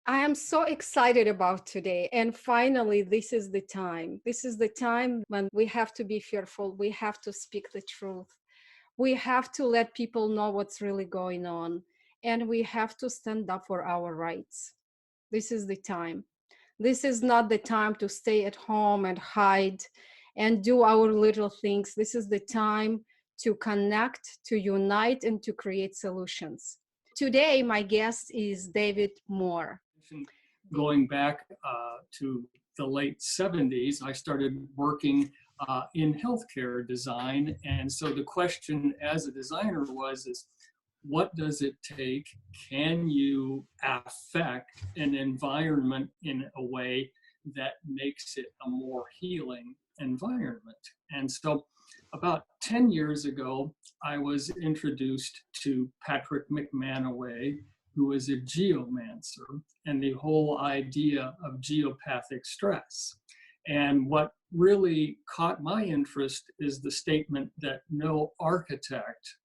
I am so excited about today. And finally, this is the time. This is the time when we have to be fearful. We have to speak the truth. We have to let people know what's really going on. And we have to stand up for our rights. This is the time. This is not the time to stay at home and hide and do our little things. This is the time to connect, to unite, and to create solutions. Today, my guest is David Moore. Going back to the late 70s, I started working in healthcare design. And so the question as a designer is what does it take? Can you affect an environment in a way that makes it a more healing environment? And so about 10 years ago, I was introduced to Patrick McManaway, who is a geomancer, and the whole idea of geopathic stress. And what really caught my interest is the statement that no architect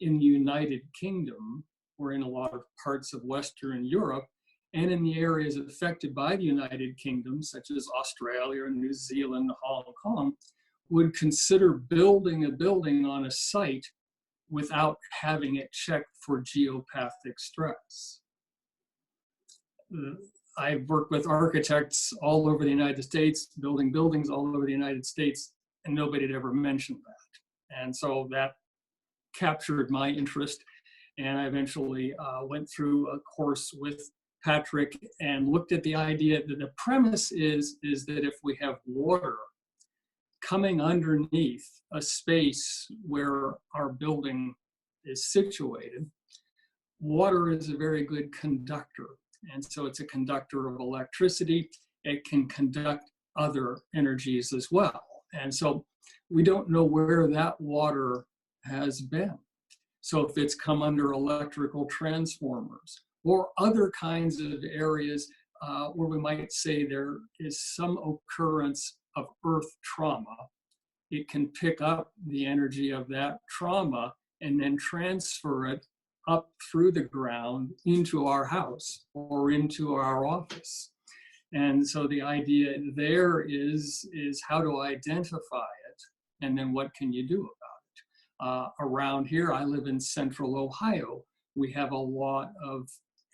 in the United Kingdom, or in a lot of parts of Western Europe, and in the areas affected by the United Kingdom, such as Australia, New Zealand, Hong Kong, would consider building a building on a site without having it checked for geopathic stress. I've worked with architects all over the United States, building buildings all over the United States, and nobody had ever mentioned that. And so that captured my interest. And I eventually went through a course with Patrick and looked at the idea that the premise is that if we have water coming underneath a space where our building is situated, water is a very good conductor. And so it's a conductor of electricity. It can conduct other energies as well. And so we don't know where that water has been. So if it's come under electrical transformers or other kinds of areas where we might say there is some occurrence of earth trauma, it can pick up the energy of that trauma and then transfer it up through the ground into our house or into our office. And so the idea there is how to identify it, and then what can you do about it? Around here, I live in central Ohio. We have a lot of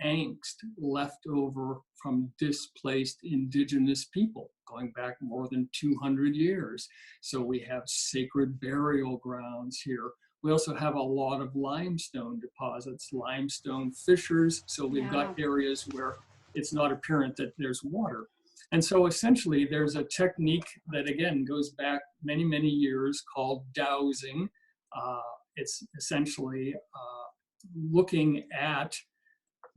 angst left over from displaced indigenous people going back more than 200 years. So we have sacred burial grounds here. We also have a lot of limestone deposits, limestone fissures. So we've got areas where it's not apparent that there's water. And so essentially there's a technique that again goes back many, many years called dowsing. It's essentially looking at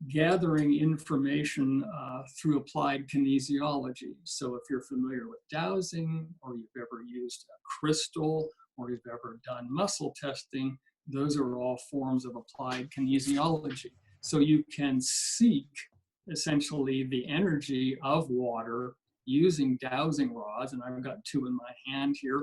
gathering information through applied kinesiology. So if you're familiar with dowsing, or you've ever used a crystal, or you've ever done muscle testing, those are all forms of applied kinesiology. So you can seek essentially the energy of water using dowsing rods, and I've got two in my hand here,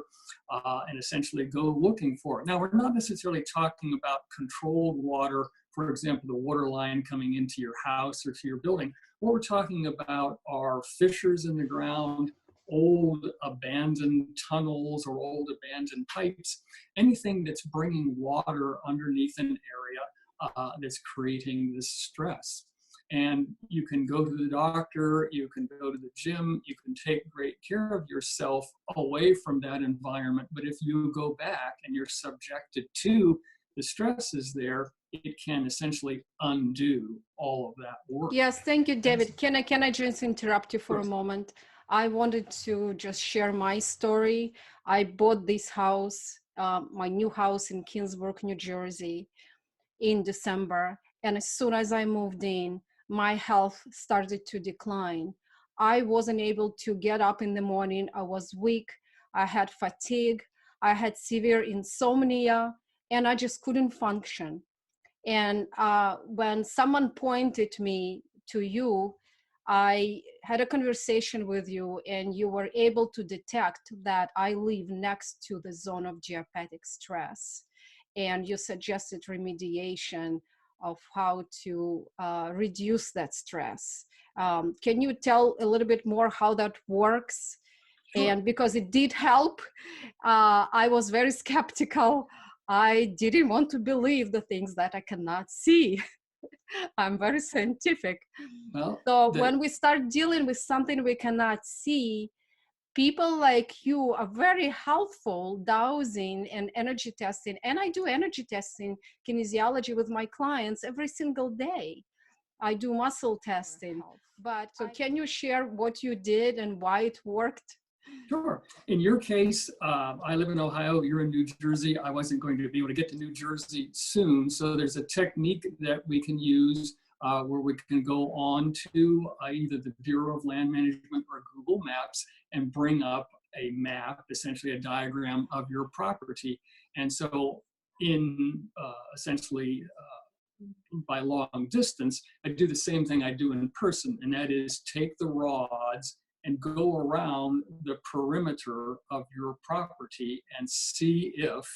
and essentially go looking for it. Now, we're not necessarily talking about controlled water, for example, the water line coming into your house or to your building. What we're talking about are fissures in the ground, old abandoned tunnels or old abandoned pipes, anything that's bringing water underneath an area that's creating this stress. And you can go to the doctor, you can go to the gym, you can take great care of yourself away from that environment. But if you go back and you're subjected to the stresses there, it can essentially undo all of that work. Yes, thank you, David. Can I just interrupt you for a moment? I wanted to just share my story. I bought this house, my new house in Kingsburg, New Jersey, in December. And as soon as I moved in, my health started to decline. I wasn't able to get up in the morning. I was weak. I had fatigue. I had severe insomnia, and I just couldn't function. And when someone pointed me to you, I had a conversation with you, and you were able to detect that I live next to the zone of geopathic stress. And you suggested remediation of how to reduce that stress. Can you tell a little bit more how that works? Sure. And because it did help, I was very skeptical. I didn't want to believe the things that I cannot see. I'm very scientific. Well, So when we start dealing with something we cannot see, people like you are very helpful dowsing and energy testing. And I do energy testing, kinesiology with my clients every single day. I do muscle testing. But so can you share what you did and why it worked? sure. In your case, I live in Ohio, you're in New Jersey. I wasn't going to be able to get to New Jersey soon. So there's a technique that we can use where we can go on to either the Bureau of Land Management or Google Maps and bring up a map, essentially a diagram of your property. And so in essentially by long distance, I do the same thing I do in person, and that is take the rods and go around the perimeter of your property and see if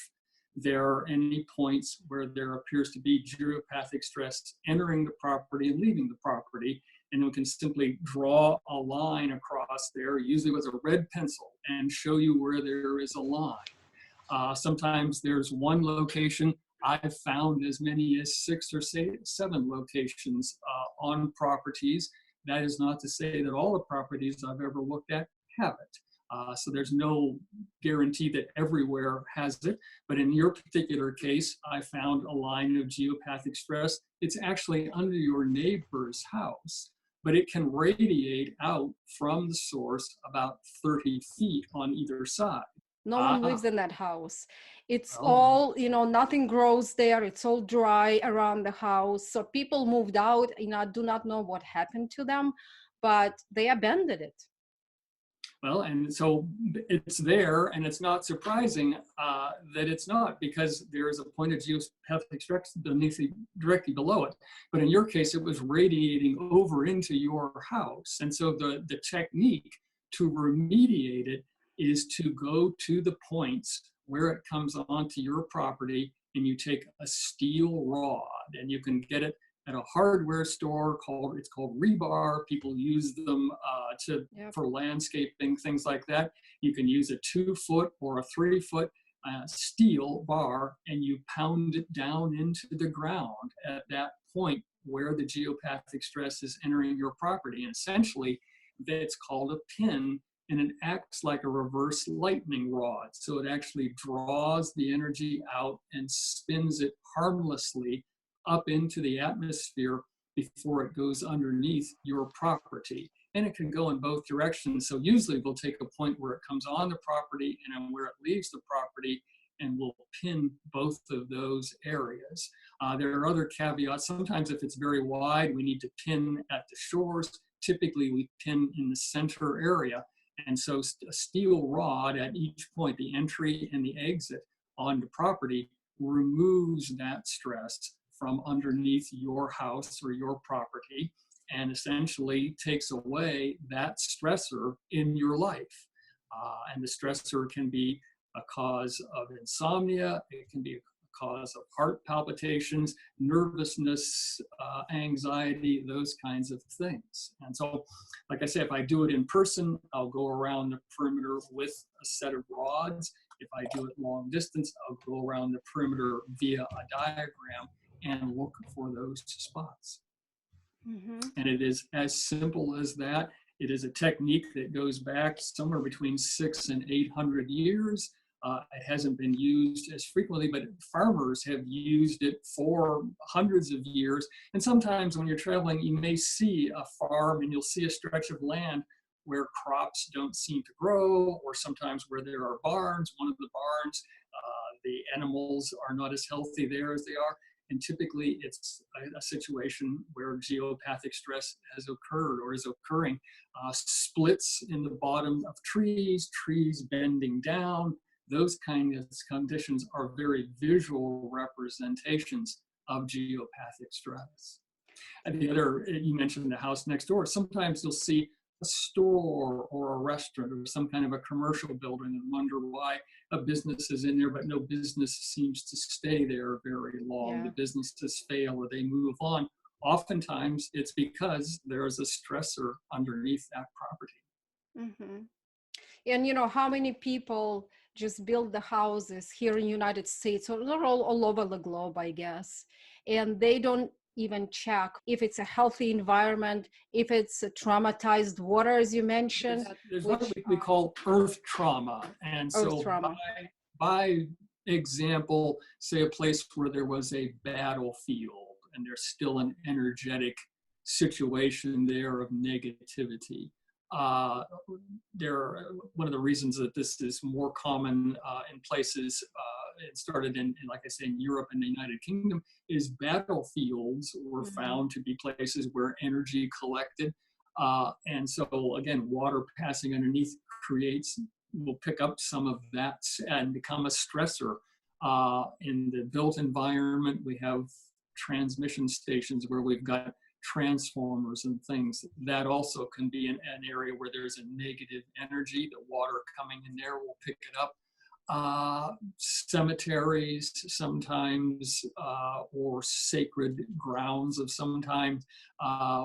there are any points where there appears to be geopathic stress entering the property and leaving the property. And we can simply draw a line across there, usually with a red pencil, and show you where there is a line. Sometimes there's one location. I've found as many as 6 or 7 locations on properties. That is not to say that all the properties I've ever looked at have it. So there's no guarantee that everywhere has it. But in your particular case, I found a line of geopathic stress. It's actually under your neighbor's house, but it can radiate out from the source about 30 feet on either side. No one lives in that house. It's Well, all, nothing grows there. It's all dry around the house. So people moved out, do not know what happened to them, but they abandoned it. well, and so it's there, and it's not surprising that it's not, because there is a point of geopathic stress directly below it. But in your case, it was radiating over into your house. And so the technique to remediate it is to go to the points where it comes onto your property, and you take a steel rod, and you can get it at a hardware store it's called rebar. People use them for landscaping, things like that. You can use a 2-foot or a 3-foot steel bar, and you pound it down into the ground at that point where the geopathic stress is entering your property. And essentially, that's called a pin, and it acts like a reverse lightning rod. So it actually draws the energy out and spins it harmlessly up into the atmosphere before it goes underneath your property. And it can go in both directions. So usually we'll take a point where it comes on the property and where it leaves the property, and we'll pin both of those areas. There are other caveats. Sometimes if it's very wide, we need to pin at the shores. Typically we pin in the center area. And so a steel rod at each point, the entry and the exit on the property, removes that stress from underneath your house or your property, and essentially takes away that stressor in your life. And the stressor can be a cause of insomnia, it can be a cause of heart palpitations, nervousness, anxiety, those kinds of things. And so, like I say, if I do it in person, I'll go around the perimeter with a set of rods. If I do it long distance, I'll go around the perimeter via a diagram and look for those spots. Mm-hmm. And it is as simple as that. It is a technique that goes back somewhere between 600 and 800 years. It hasn't been used as frequently, but farmers have used it for hundreds of years. And sometimes when you're traveling, you may see a farm and you'll see a stretch of land where crops don't seem to grow, or sometimes where there are barns. One of the barns, the animals are not as healthy there as they are. And typically it's a situation where geopathic stress has occurred or is occurring. Splits in the bottom of trees bending down, those kinds of conditions are very visual representations of geopathic stress. And the other, you mentioned the house next door. Sometimes you'll see store or a restaurant or some kind of a commercial building and wonder why a business is in there, but no business seems to stay there very long. Yeah. The businesses fail or they move on. Oftentimes it's because there's a stressor underneath that property. Mm-hmm. And you know how many people just build the houses here in United States, or they're all over the globe, I guess, and they don't even check if it's a healthy environment, if it's a traumatized water, as you mentioned, There's what which we call earth trauma. And earth so trauma. by example, say a place where there was a battlefield and there's still an energetic situation there of negativity. One of the reasons that this is more common in places, it started in, like I say, in Europe and the United Kingdom, is battlefields were found to be places where energy collected. And so again, water passing underneath will pick up some of that and become a stressor. In the built environment, we have transmission stations where we've got transformers and things. That also can be an area where there's a negative energy. The water coming in there will pick it up. Cemeteries sometimes, or sacred grounds of sometimes,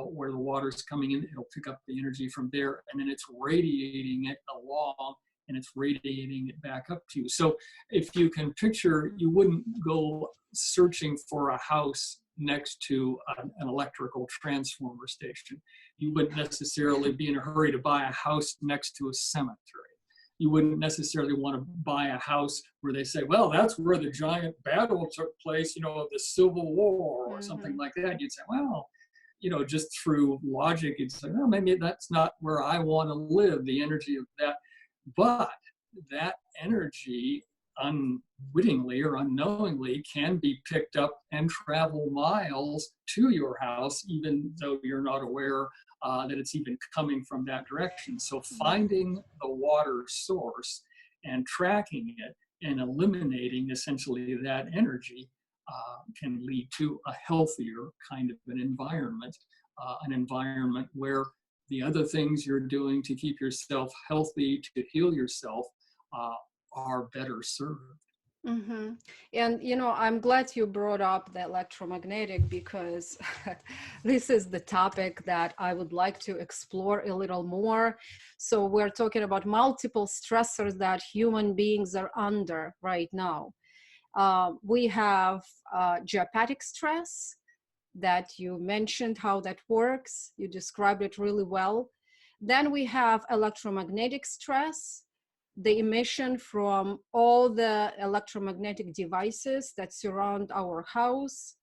where the water's coming in, it'll pick up the energy from there, and then it's radiating it along, and it's radiating it back up to you. So if you can picture, you wouldn't go searching for a house next to an electrical transformer station. You wouldn't necessarily be in a hurry to buy a house next to a cemetery. You wouldn't necessarily want to buy a house where they say, well, that's where the giant battle took place, of the Civil War or something like that. You'd say, well, just through logic, you'd say, well, maybe that's not where I want to live, the energy of that. But that energy, unwittingly or unknowingly, can be picked up and travel miles to your house, even though you're not aware that it's even coming from that direction. So finding the water source and tracking it and eliminating essentially that energy can lead to a healthier kind of an environment where the other things you're doing to keep yourself healthy, to heal yourself, are better served. Mm-hmm. And I'm glad you brought up the electromagnetic, because this is the topic that I would like to explore a little more. So we're talking about multiple stressors that human beings are under right now. We have geopathic stress that you mentioned how that works. You described it really well. Then we have electromagnetic stress, the emission from all the electromagnetic devices that surround our house.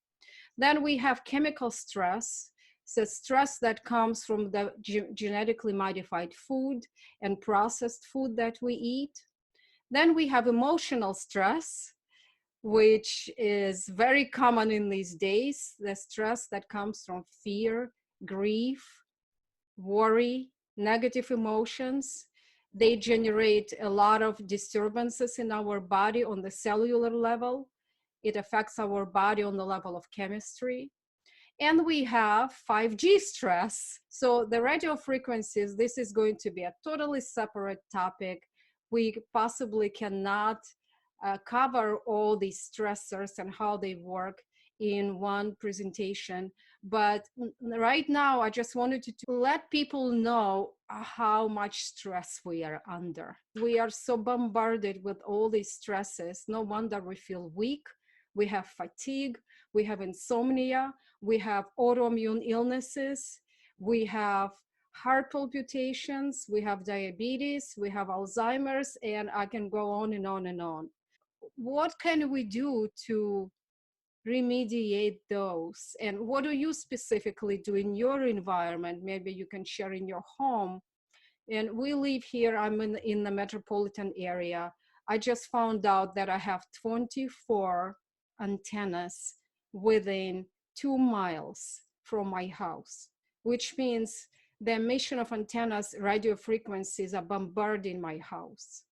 Then we have chemical stress, so stress that comes from the genetically modified food and processed food that we eat. Then we have emotional stress, which is very common in these days, the stress that comes from fear, grief, worry, negative emotions. They generate a lot of disturbances in our body on the cellular level. It affects our body on the level of chemistry. And we have 5G stress. So the radio frequencies, this is going to be a totally separate topic. We possibly cannot cover all these stressors and how they work in one presentation. But right now, I just wanted to let people know how much stress we are under. We are so bombarded with all these stresses. No wonder we feel weak. We have fatigue. We have insomnia. We have autoimmune illnesses. We have heart palpitations. We have diabetes. We have Alzheimer's. And I can go on and on and on. What can we do to remediate those? And what do you specifically do in your environment? Maybe you can share in your home. And we live here, I'm in the metropolitan area. I just found out that I have 24 antennas within 2 miles from my house, which means the emission of antennas, radio frequencies are bombarding my house.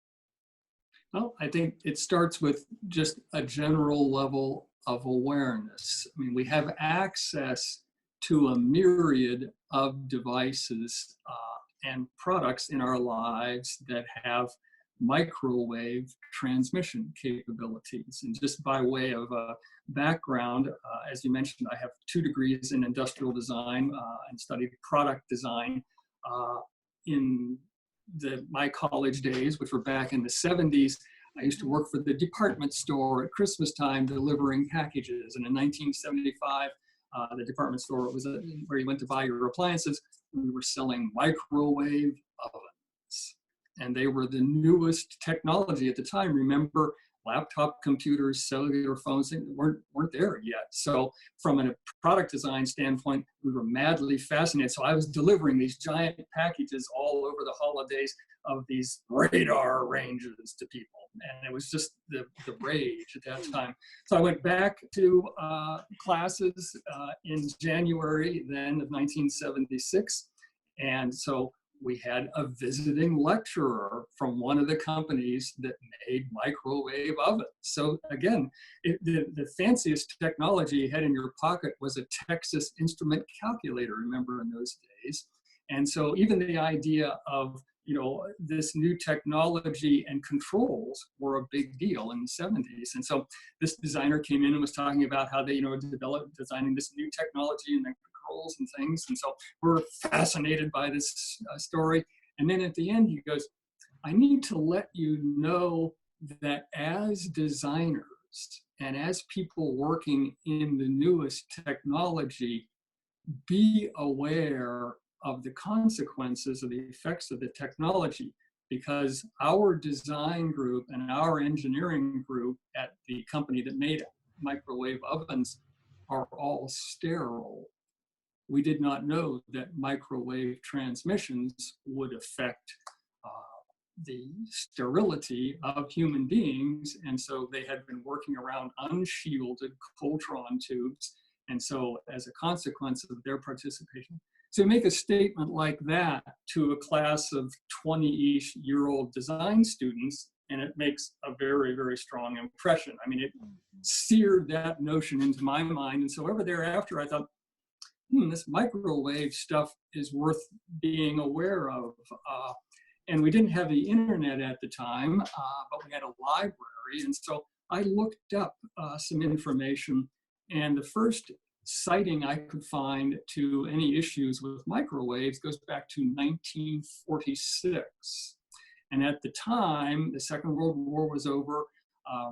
Well, I think it starts with just a general level of awareness. I mean, we have access to a myriad of devices and products in our lives that have microwave transmission capabilities. And just by way of background, as you mentioned, I have 2 degrees in industrial design and studied product design in my college days, which were back in the 70s. I used to work for the department store at Christmas time delivering packages. And in 1975, the department store was where you went to buy your appliances. We were selling microwave ovens. And they were the newest technology at the time. Remember, laptop computers, cellular phones weren't there yet. So from a product design standpoint, we were madly fascinated. So I was delivering these giant packages all over the holidays of these radar ranges to people. And it was just the rage at that time. So I went back to classes in January then of 1976. And so we had a visiting lecturer from one of the companies that made microwave ovens. So again, the fanciest technology you had in your pocket was a Texas Instrument calculator, remember, in those days. And so even the idea of, this new technology and controls were a big deal in the 70s. And so this designer came in and was talking about how they, designing this new technology and the controls and things. And so we're fascinated by this story. And then at the end, he goes, I need to let you know that as designers and as people working in the newest technology, be aware of the consequences of the effects of the technology, because our design group and our engineering group at the company that made microwave ovens are all sterile. We did not know that microwave transmissions would affect the sterility of human beings. And so they had been working around unshielded Coltron tubes. And so as a consequence of their participation, so make a statement like that to a class of 20-ish-year-old design students, and it makes a very, very strong impression. I mean, it seared that notion into my mind. And so ever thereafter, I thought, this microwave stuff is worth being aware of. And we didn't have the internet at the time, but we had a library. And so I looked up some information, and the first citing I could find to any issues with microwaves goes back to 1946. And at the time, the Second World War was over.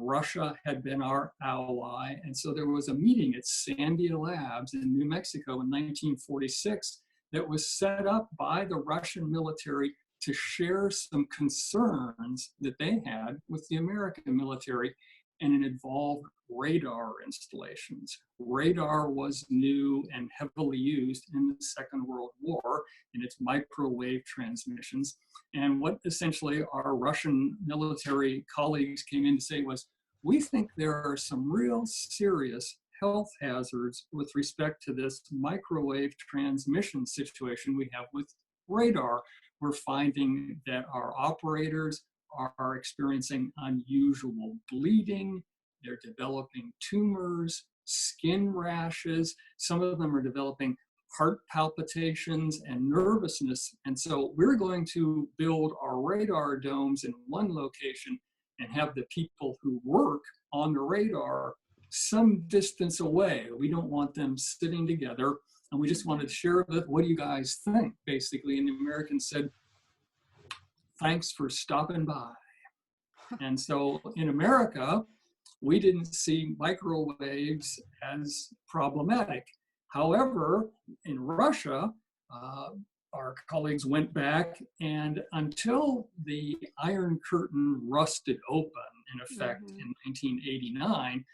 Russia had been our ally. And so there was a meeting at Sandia Labs in New Mexico in 1946 that was set up by the Russian military to share some concerns that they had with the American military. And it involved radar installations. Radar was new and heavily used in the Second World War in its microwave transmissions. And what essentially our Russian military colleagues came in to say was, we think there are some real serious health hazards with respect to this microwave transmission situation we have with radar. We're finding that our operators are experiencing unusual bleeding, they're developing tumors, skin rashes, some of them are developing heart palpitations and nervousness. And so we're going to build our radar domes in one location and have the people who work on the radar some distance away. We don't want them sitting together, and we just wanted to share with, what do you guys think, basically? And the Americans said, thanks for stopping by. And so in America, we didn't see microwaves as problematic. However, in Russia, our colleagues went back, and until the Iron Curtain rusted open, in effect, in 1989,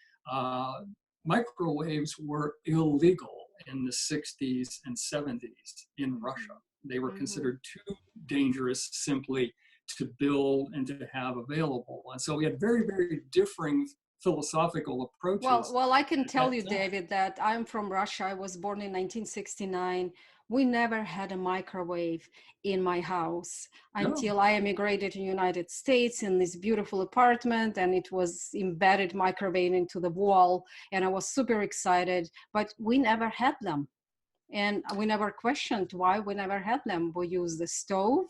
microwaves were illegal in the 60s and 70s in Russia. They were considered too dangerous simply to build and to have available. And so we had very, very differing philosophical approaches. Well, I can tell you, David, that I'm from Russia. I was born in 1969. We never had a microwave in my house until I immigrated to the United States in this beautiful apartment, and it was embedded microwave into the wall, and I was super excited, but we never had them. And we never questioned why we never had them. We used the stove,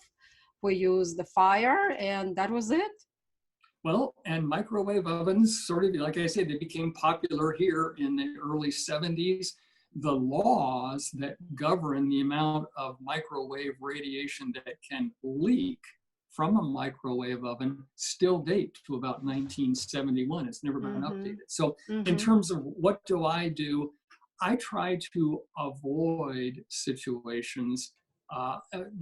we used the fire, and that was it. Well, and microwave ovens, sort of, like I said, they became popular here in the early 70s. The laws that govern the amount of microwave radiation that can leak from a microwave oven still date to about 1971. It's never been updated. So in terms of what do, I try to avoid situations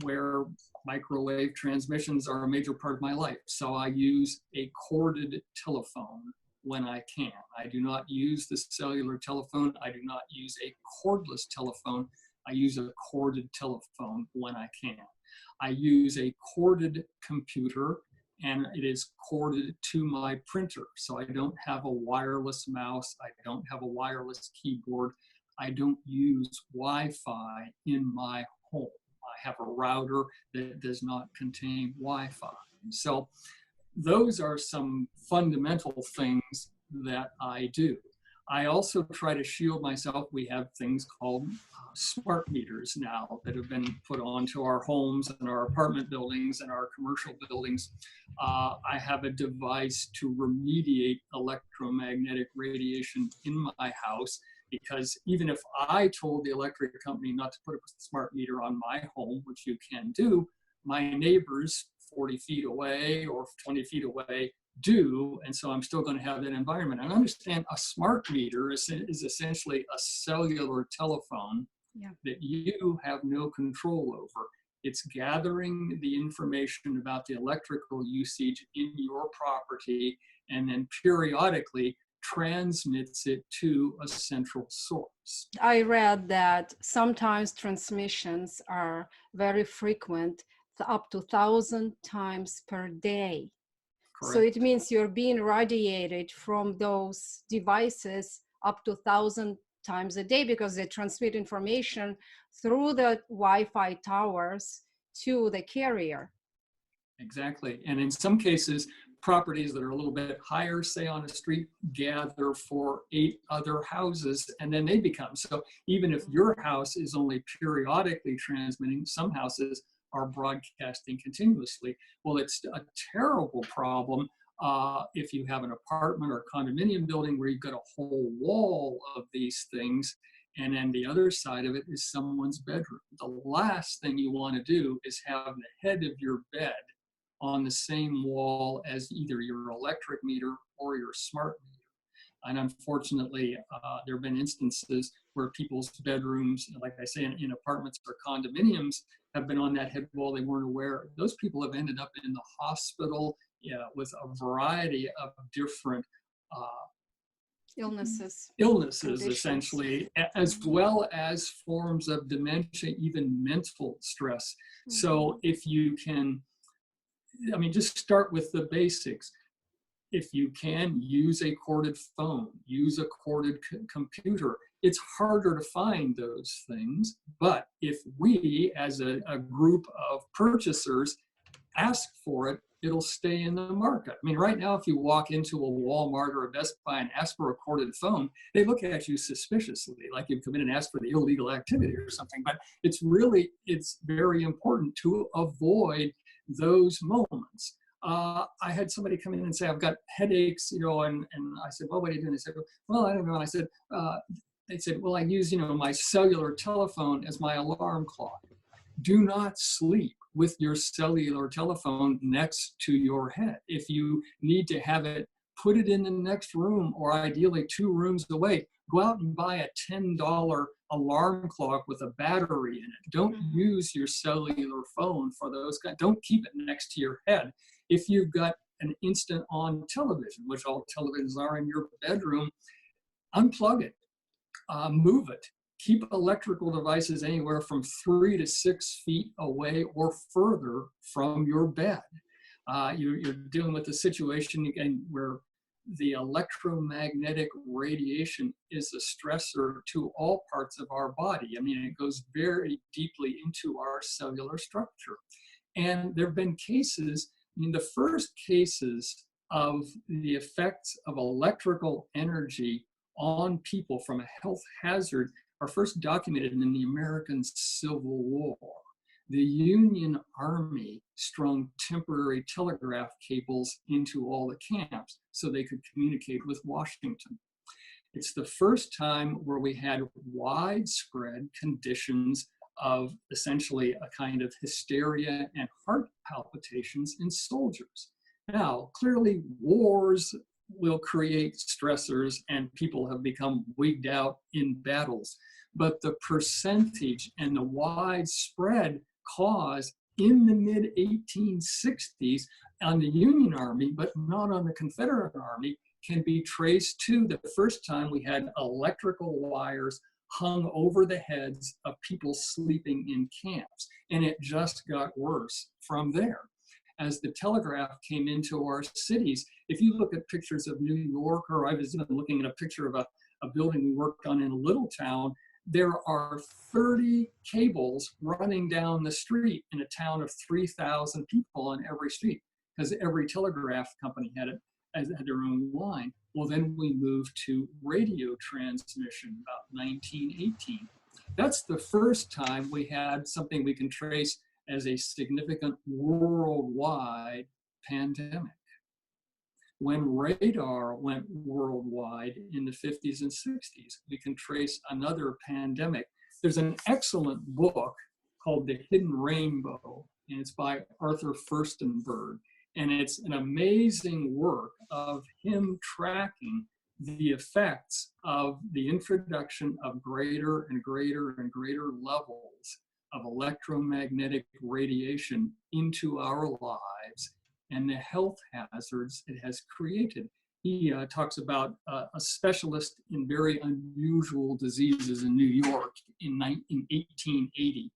where microwave transmissions are a major part of my life. So I use a corded telephone when I can. I do not use the cellular telephone. I do not use a cordless telephone. I use a corded telephone when I can. I use a corded computer, and it is corded to my printer. So I don't have a wireless mouse. I don't have a wireless keyboard. I don't use Wi-Fi in my home. I have a router that does not contain Wi-Fi. So those are some fundamental things that I do. I also try to shield myself. We have things called smart meters now that have been put onto our homes and our apartment buildings and our commercial buildings. I have a device to remediate electromagnetic radiation in my house, because even if I told the electric company not to put a smart meter on my home, which you can do, my neighbors 40 feet away or 20 feet away do, and so I'm still going to have that environment. And understand, a smart meter is essentially a cellular telephone that you have no control over. It's gathering the information about the electrical usage in your property, and then periodically transmits it to a central source. I read that sometimes transmissions are very frequent, up to 1,000 times per day. Correct. So it means you're being radiated from those devices up to 1,000 times a day, because they transmit information through the Wi-Fi towers to the carrier. Exactly. And in some cases, properties that are a little bit higher, say on a street, gather for 8 other houses, and then they become. So even if your house is only periodically transmitting, some houses are broadcasting continuously. Well, it's a terrible problem if you have an apartment or condominium building where you've got a whole wall of these things, and then the other side of it is someone's bedroom. The last thing you want to do is have the head of your bed on the same wall as either your electric meter or your smart meter. And unfortunately, there have been instances where people's bedrooms, like I say, in apartments or condominiums, have been on that head wall. They weren't aware. Those people have ended up in the hospital with a variety of different illnesses, essentially, as well as forms of dementia, even mental stress. So if you can, just start with the basics. If you can, use a corded phone, use a corded computer. It's harder to find those things, but if we, as a group of purchasers, ask for it, it'll stay in the market. Right now, if you walk into a Walmart or a Best Buy and ask for a corded phone, they look at you suspiciously, like you've come in and asked for the illegal activity or something. But it's very important to avoid those moments. I had somebody come in and say, I've got headaches, and I said, well, what are you doing? They said, well, I don't know. And I said, they said, well, I use, my cellular telephone as my alarm clock. Do not sleep with your cellular telephone next to your head. If you need to have it, put it in the next room, or ideally 2 rooms away. Go out and buy a $10 alarm clock with a battery in it. Don't use your cellular phone for those guys. Don't keep it next to your head. If you've got an instant on television, which all televisions are in your bedroom, unplug it, move it. Keep electrical devices anywhere from 3 to 6 feet away or further from your bed. You're dealing with a situation, again, where the electromagnetic radiation is a stressor to all parts of our body. It goes very deeply into our cellular structure. And there have been cases, the first cases of the effects of electrical energy on people from a health hazard are first documented in the American Civil War. The Union Army strung temporary telegraph cables into all the camps so they could communicate with Washington. It's the first time where we had widespread conditions of essentially a kind of hysteria and heart palpitations in soldiers. Now, clearly wars will create stressors and people have become wigged out in battles, but the percentage and the widespread cause in the mid-1860s on the Union Army, but not on the Confederate Army, can be traced to the first time we had electrical wires hung over the heads of people sleeping in camps. And it just got worse from there. As the telegraph came into our cities, if you look at pictures of New York, or I was even looking at a picture of a building we worked on in a little town, there are 30 cables running down the street in a town of 3,000 people on every street, because every telegraph company had their own line. Well, then we moved to radio transmission about 1918. That's the first time we had something we can trace as a significant worldwide pandemic. When radar went worldwide in the 50s and 60s, we can trace another pandemic. There's an excellent book called The Hidden Rainbow, and it's by Arthur Furstenberg. And it's an amazing work of him tracking the effects of the introduction of greater and greater and greater levels of electromagnetic radiation into our lives and the health hazards it has created. He talks about a specialist in very unusual diseases in New York in 1880.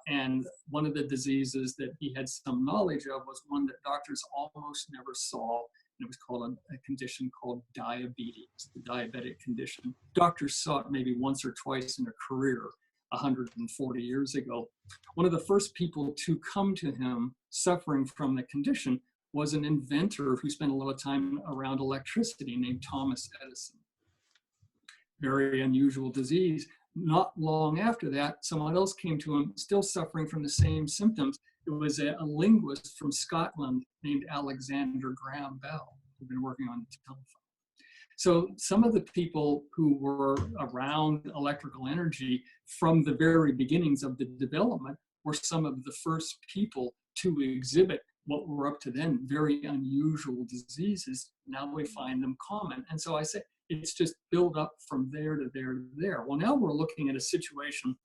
And one of the diseases that he had some knowledge of was one that doctors almost never saw. And it was called a condition called diabetes, the diabetic condition. Doctors saw it maybe once or twice in a career 140 years ago. One of the first people to come to him suffering from the condition was an inventor who spent a lot of time around electricity named Thomas Edison. Very unusual disease. Not long after that, someone else came to him, still suffering from the same symptoms. It was a linguist from Scotland named Alexander Graham Bell, who'd been working on the telephone. So some of the people who were around electrical energy from the very beginnings of the development were some of the first people to exhibit what were up to then very unusual diseases. Now we find them common. And so I say, it's just built up from there to there to there. Well, now we're looking at a situation,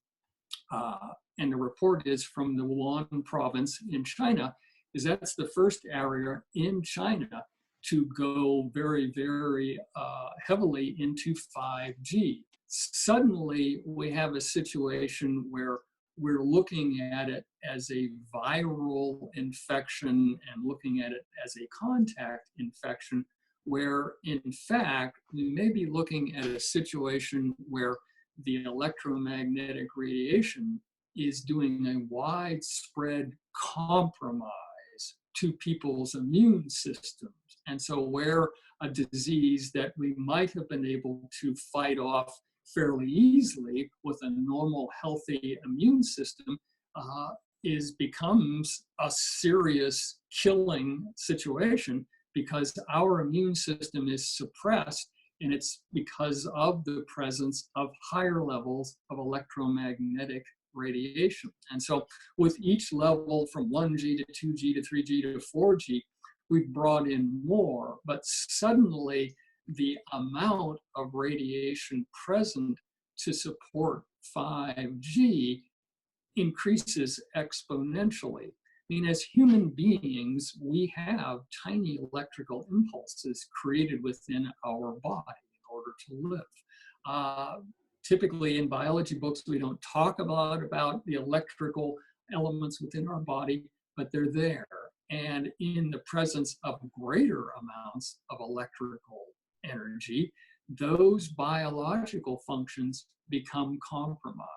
and the report is from the Wuhan province in China, is that's the first area in China to go very, very heavily into 5G. Suddenly, we have a situation where we're looking at it as a viral infection and looking at it as a contact infection, where in fact, we may be looking at a situation where the electromagnetic radiation is doing a widespread compromise to people's immune systems. And so where a disease that we might have been able to fight off fairly easily with a normal, healthy immune system becomes a serious killing situation, because our immune system is suppressed, and it's because of the presence of higher levels of electromagnetic radiation. And so with each level from 1G to 2G to 3G to 4G, we've brought in more, but suddenly the amount of radiation present to support 5G increases exponentially. I mean, as human beings, we have tiny electrical impulses created within our body in order to live. Typically in biology books, we don't talk about the electrical elements within our body, but they're there. And in the presence of greater amounts of electrical energy, those biological functions become compromised.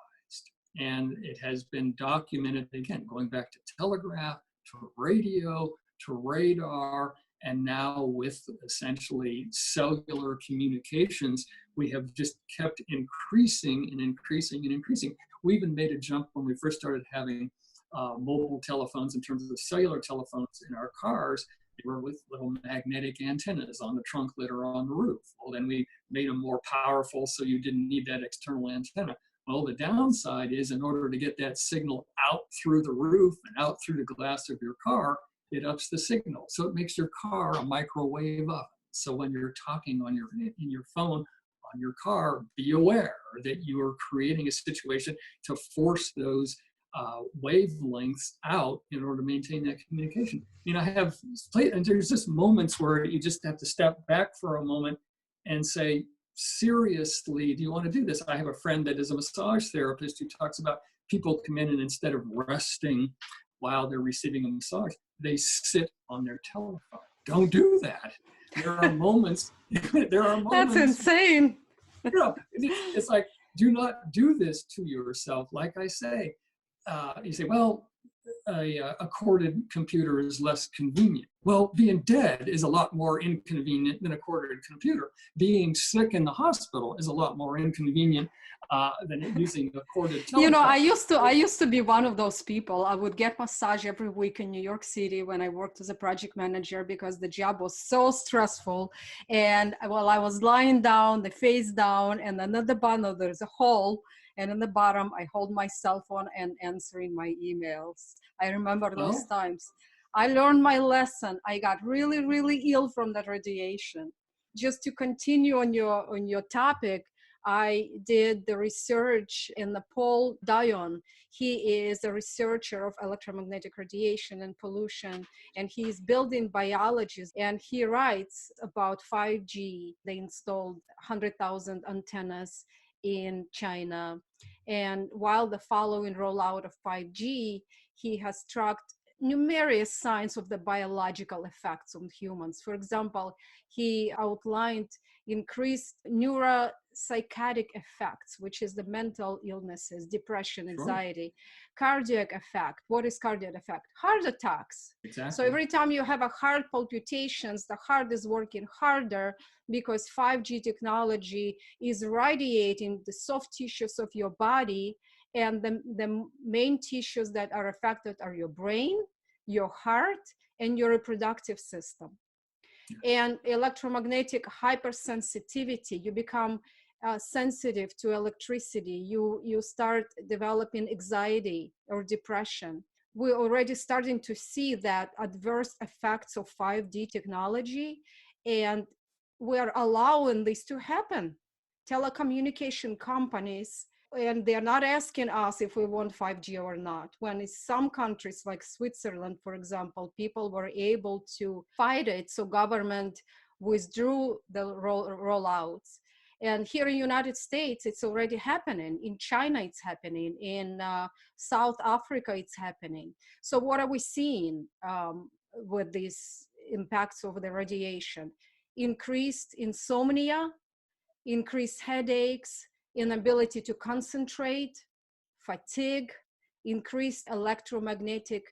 And it has been documented, again, going back to telegraph, to radio, to radar, And now with essentially cellular communications, we have just kept increasing and increasing and increasing. We even made a jump when we first started having mobile telephones in terms of cellular telephones in our cars. They were with little magnetic antennas on the trunk lid or on the roof. Well, then we made them more powerful so you didn't need that external antenna. Well, the downside is in order to get that signal out through the roof and out through the glass of your car, it ups the signal. So it makes your car a microwave oven. So when you're talking on in your phone on your car, be aware that you are creating a situation to force those wavelengths out in order to maintain that communication. You know, and there's just moments where you just have to step back for a moment and say, seriously, do you want to do this? I have a friend that is a massage therapist who talks about people come in and instead of resting while they're receiving a massage, they sit on their telephone. Don't do that. There are moments. That's insane. You know, it's like, do not do this to yourself. Like I say, you say, well, a corded computer is less convenient. Well, being dead is a lot more inconvenient than a corded computer. Being sick in the hospital is a lot more inconvenient than using a corded telephone. You know, I used to be one of those people. I would get massage every week in New York City when I worked as a project manager because the job was so stressful. And while I was lying down, the face down, and then at the bottom there's a hole. And in the bottom, I hold my cell phone and answering my emails. I remember those times. I learned my lesson. I got really, really ill from that radiation. Just to continue on your topic, I did the research in the Paul Dion. He is a researcher of electromagnetic radiation and pollution, and he's building biologists. And he writes about 5G. They installed 100,000 antennas in China. And while the following rollout of 5G, he has tracked numerous signs of the biological effects on humans. For example, he outlined increased neuropsychiatric effects, which is the mental illnesses, depression, anxiety, cardiac effect. What is cardiac effect? Heart attacks. Exactly. So every time you have a heart palpitations, the heart is working harder because 5G technology is radiating the soft tissues of your body. And the main tissues that are affected are your brain, your heart, and your reproductive system. And electromagnetic hypersensitivity, you become sensitive to electricity. You start developing anxiety or depression. We're already starting to see that adverse effects of 5G technology, and we're allowing this to happen. Telecommunication companies, and they're not asking us if we want 5G or not. When in some countries like Switzerland, for example, people were able to fight it, so government withdrew the rollouts. And here in the United States, it's already happening. In China, it's happening. In South Africa, it's happening. So what are we seeing with these impacts of the radiation? Increased insomnia, increased headaches, inability to concentrate, fatigue, increased electromagnetic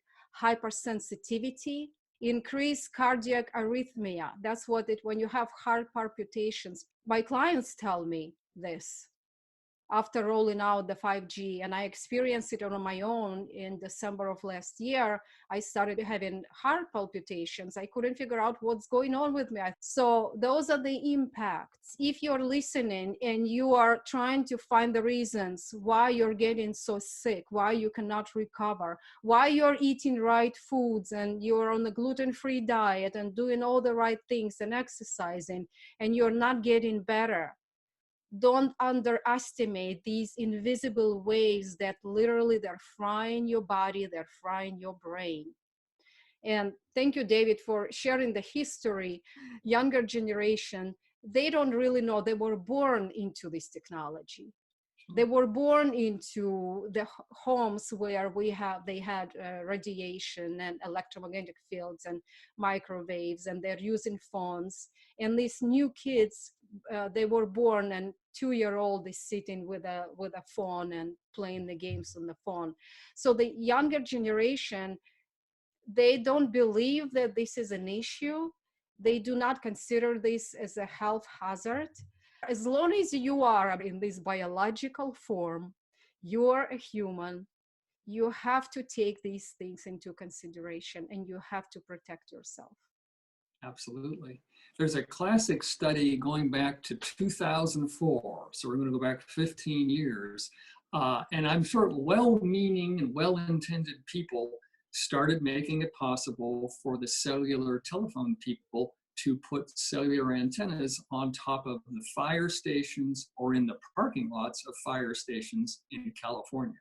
hypersensitivity, increased cardiac arrhythmia. That's what when you have heart palpitations. My clients tell me this after rolling out the 5G, and I experienced it on my own in December of last year. I started having heart palpitations. I couldn't figure out what's going on with me. So those are the impacts. If you're listening and you are trying to find the reasons why you're getting so sick, why you cannot recover, why you're eating right foods and you're on a gluten-free diet and doing all the right things and exercising, and you're not getting better, don't underestimate these invisible waves that literally they're frying your body, they're frying your brain. And thank you, David, for sharing the history. Younger generation, they don't really know. They were born into this technology. They were born into the homes where they had radiation and electromagnetic fields and microwaves, and they're using phones. And these new kids, they were born, and 2-year-old is sitting with a phone and playing the games on the phone. So the younger generation, they don't believe that this is an issue. They do not consider this as a health hazard. As long as you are in this biological form, you're a human, you have to take these things into consideration and you have to protect yourself. Absolutely. There's a classic study going back to 2004. So we're going to go back 15 years. And I'm sure well-meaning and well-intended people started making it possible for the cellular telephone people to put cellular antennas on top of the fire stations or in the parking lots of fire stations in California.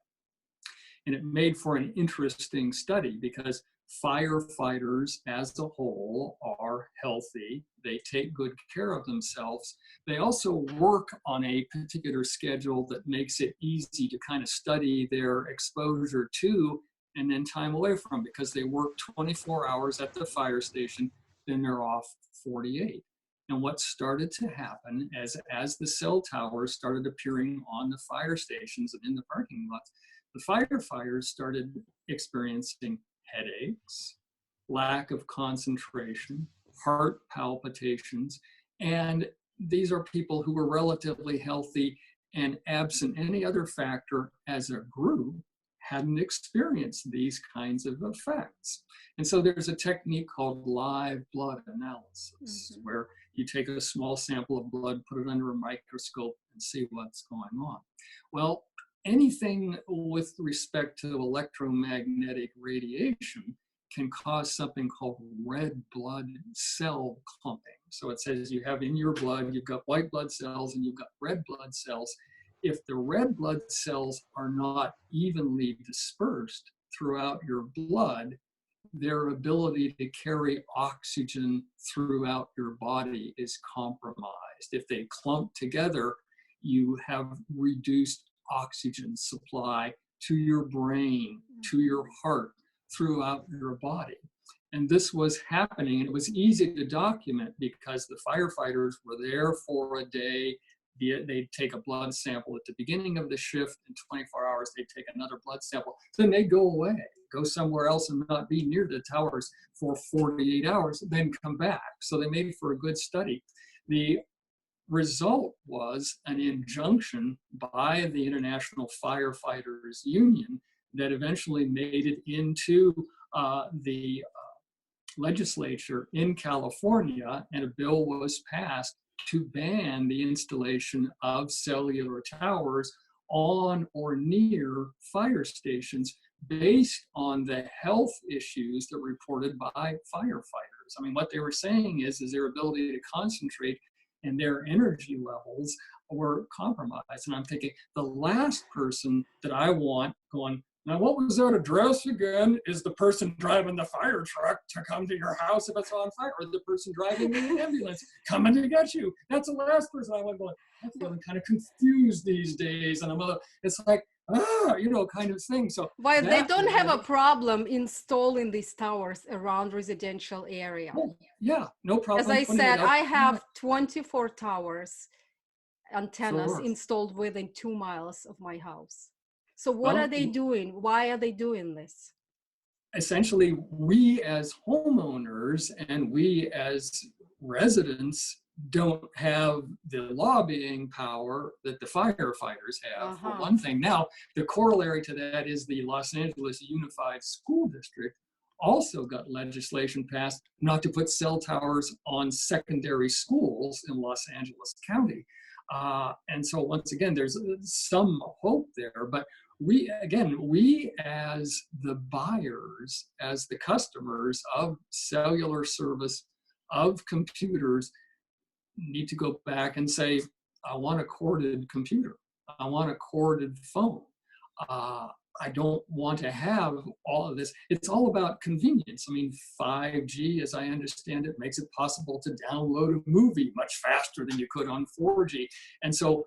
And it made for an interesting study because firefighters as a whole are healthy. They take good care of themselves. They also work on a particular schedule that makes it easy to kind of study their exposure to and then time away from, because they work 24 hours at the fire station, then they're off 48. And what started to happen as the cell towers started appearing on the fire stations and in the parking lots, the firefighters started experiencing headaches, lack of concentration, heart palpitations, and these are people who were relatively healthy and, absent any other factor, as a group hadn't experienced these kinds of effects. And so there's a technique called live blood analysis, where you take a small sample of blood, put it under a microscope, and see what's going on. Well, anything with respect to electromagnetic radiation can cause something called red blood cell clumping. So it says you have in your blood, you've got white blood cells and you've got red blood cells. If the red blood cells are not evenly dispersed throughout your blood, their ability to carry oxygen throughout your body is compromised. If they clump together, you have reduced oxygen supply to your brain, to your heart, throughout your body. And this was happening, and it was easy to document because the firefighters were there for a day. They'd take a blood sample at the beginning of the shift. In 24 hours, they'd take another blood sample. Then they'd go away, go somewhere else and not be near the towers for 48 hours, then come back. So they made for a good study. The result was an injunction by the International Firefighters Union that eventually made it into the legislature in California, and a bill was passed to ban the installation of cellular towers on or near fire stations based on the health issues that were reported by firefighters. I mean, what they were saying is their ability to concentrate and their energy levels were compromised. And I'm thinking, the last person that I want going, now what was that address again? Is the person driving the fire truck to come to your house if it's on fire, or the person driving the ambulance coming to get you? That's the last person I want going, I'm feeling kind of confused these days. And it's like, kind of thing. So well, they don't have a problem installing these towers around residential area. Oh, yeah, no problem. As I said, I have 24 towers, antennas installed within 2 miles of my house. So what are they doing? Why are they doing this? Essentially, we as homeowners and we as residents don't have the lobbying power that the firefighters have, for one thing. Now, the corollary to that is the Los Angeles Unified School District also got legislation passed not to put cell towers on secondary schools in Los Angeles County. And so once again, there's some hope there, but we as the buyers, as the customers of cellular service, of computers, need to go back and say, I want a corded computer. I want a corded phone. I don't want to have all of this. It's all about convenience. I mean, 5G, as I understand it, makes it possible to download a movie much faster than you could on 4G. And so,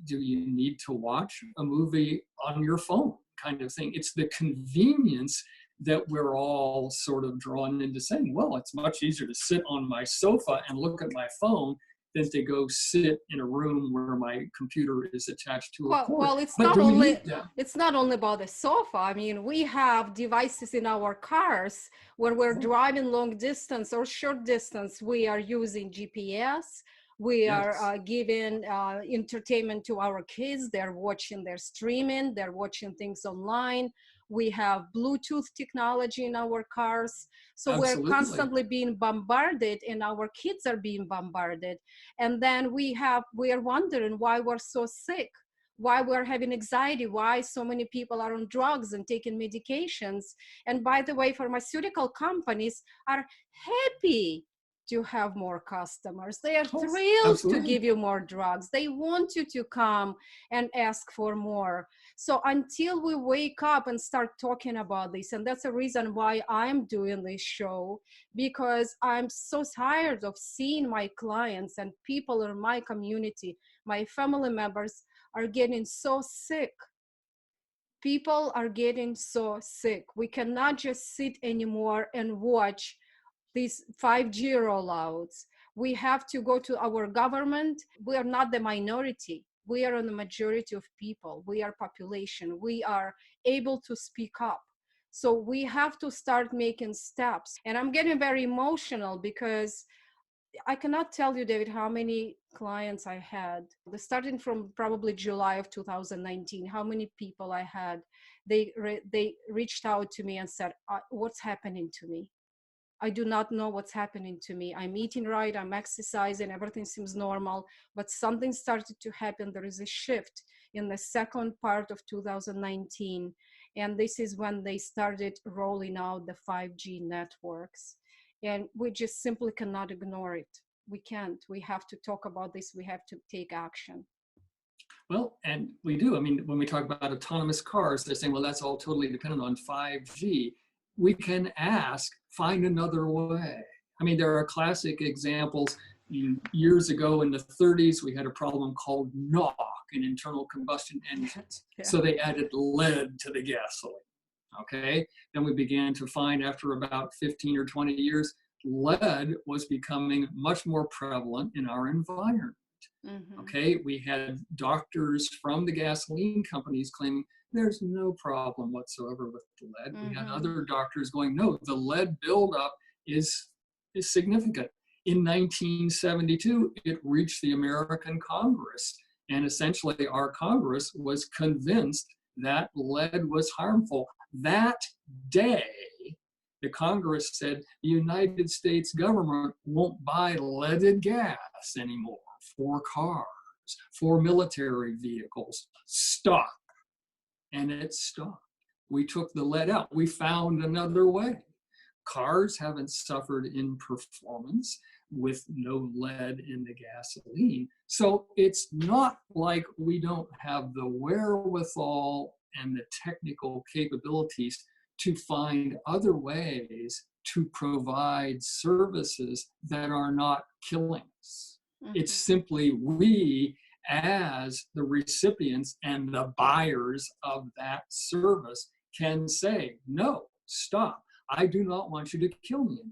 do you need to watch a movie on your phone, kind of thing? It's the convenience that we're all sort of drawn into saying, well, it's much easier to sit on my sofa and look at my phone than to go sit in a room where my computer is attached to a cord. Well, it's But not do we only need that? it's not only about the sofa. I mean, we have devices in our cars when we're driving long distance or short distance. We are using GPS. We are Yes, giving entertainment to our kids. They're watching, they're streaming, they're watching things online. We have Bluetooth technology in our cars. So we're absolutely. constantly being bombarded, and our kids are being bombarded. And then we are wondering why we're so sick, why we're having anxiety, why so many people are on drugs and taking medications. And by the way, pharmaceutical companies are happy to have more customers. They are Oh, thrilled to absolutely. give you more drugs. They want you to come and ask for more. So until we wake up and start talking about this, and that's the reason why I'm doing this show, because I'm so tired of seeing my clients and people in my community, my family members, are getting so sick. People are getting so sick. We cannot just sit anymore and watch these 5G rollouts. We have to go to our government. We are not the minority. We are in the majority of people. We are population. We are able to speak up. So we have to start making steps. And I'm getting very emotional because I cannot tell you, David, how many clients I had. Starting from probably July of 2019, how many people I had. They reached out to me and said, "What's happening to me? I do not know what's happening to me. I'm eating right, I'm exercising, everything seems normal, but something started to happen. There is a shift in the second part of 2019. And this is when they started rolling out the 5G networks. And we just simply cannot ignore it. We can't. We have to talk about this. We have to take action. Well, and we do. I mean, when we talk about autonomous cars, they're saying, well, that's all totally dependent on 5G. We can ask, find another way. I mean, there are classic examples. Years ago in the 30s, we had a problem called knock in internal combustion engines. Yeah. So they added lead to the gasoline. Okay. Then we began to find after about 15 or 20 years, lead was becoming much more prevalent in our environment. Mm-hmm. Okay, we had doctors from the gasoline companies claiming there's no problem whatsoever with the lead. We had other doctors going, no, the lead buildup is significant. In 1972, it reached the American Congress, and essentially our Congress was convinced that lead was harmful. That day, the Congress said the United States government won't buy leaded gas anymore for cars, for military vehicles. Stop. And it stopped. We took the lead out. We found another way. Cars haven't suffered in performance with no lead in the gasoline. So it's not like we don't have the wherewithal and the technical capabilities to find other ways to provide services that are not killing us. It's simply we, as the recipients and the buyers of that service, can say, no, stop. I do not want you to kill me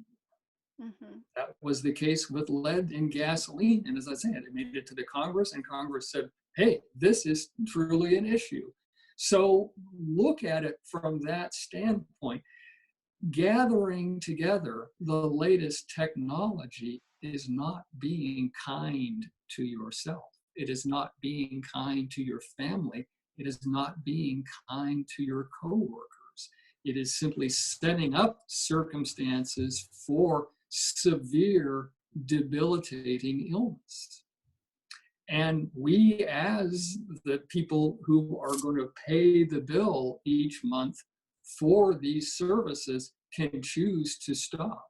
anymore. That was the case with lead in gasoline. And as I said, it made it to the Congress, and Congress said, hey, this is truly an issue. So look at it from that standpoint. Gathering together the latest technology is not being kind to yourself. It is not being kind to your family. It is not being kind to your coworkers. It is simply setting up circumstances for severe, debilitating illness. And we, as the people who are going to pay the bill each month for these services, can choose to stop.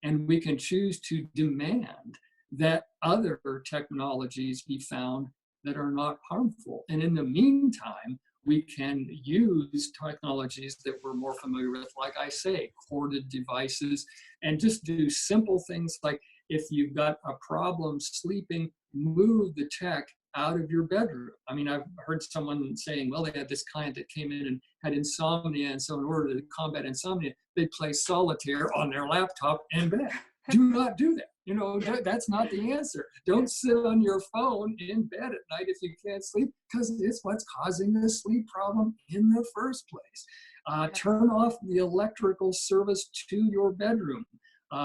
And we can choose to demand that other technologies be found that are not harmful. And in the meantime, we can use technologies that we're more familiar with, like I say, corded devices, and just do simple things like if you've got a problem sleeping, move the tech out of your bedroom. I mean, I've heard someone saying, well, they had this client that came in and had insomnia, and so in order to combat insomnia, they play solitaire on their laptop in bed. Do not do that. That's not the answer. Don't sit on your phone in bed at night if you can't sleep, because it's what's causing the sleep problem in the first place. Turn off the electrical service to your bedroom.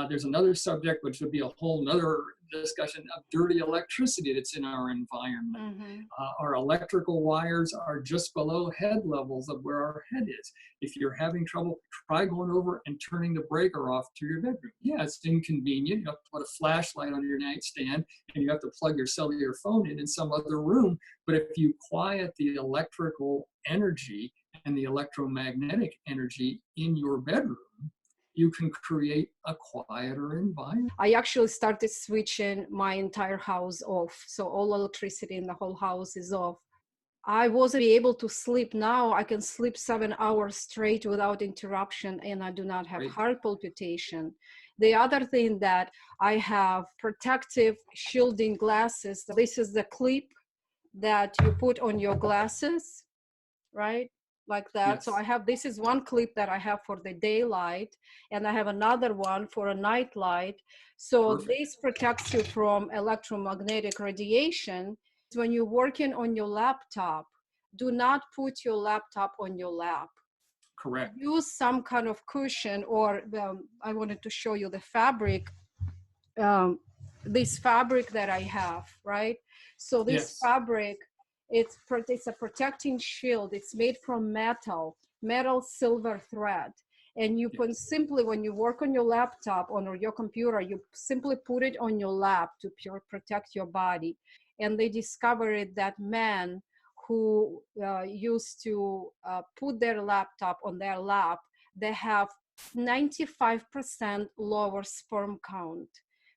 There's another subject, which would be a whole nother discussion, of dirty electricity that's in our environment. Our electrical wires are just below head levels of where our head is. If you're having trouble, try going over and turning the breaker off to your bedroom. Yeah, it's inconvenient. You have to put a flashlight on your nightstand, and you have to plug your cellular phone in some other room. But if you quiet the electrical energy and the electromagnetic energy in your bedroom, you can create a quieter environment. I actually started switching my entire house off. So all electricity in the whole house is off. I wasn't able to sleep. Now I can sleep 7 hours straight without interruption, and I do not have heart palpitation. The other thing that I have protective shielding glasses. This is the clip that you put on your glasses, right? Like that. Yes. So I have, this is one clip that I have for the daylight, and I have another one for a night light. So this protects you from electromagnetic radiation. When you're working on your laptop, do not put your laptop on your lap. Correct. Use some kind of cushion, or I wanted to show you the fabric, this fabric that I have, right? So this fabric, it's a protecting shield. It's made from metal silver thread. And you can simply, when you work on your laptop or your computer, you simply put it on your lap to protect your body. And they discovered that men who used to put their laptop on their lap, they have 95% lower sperm count,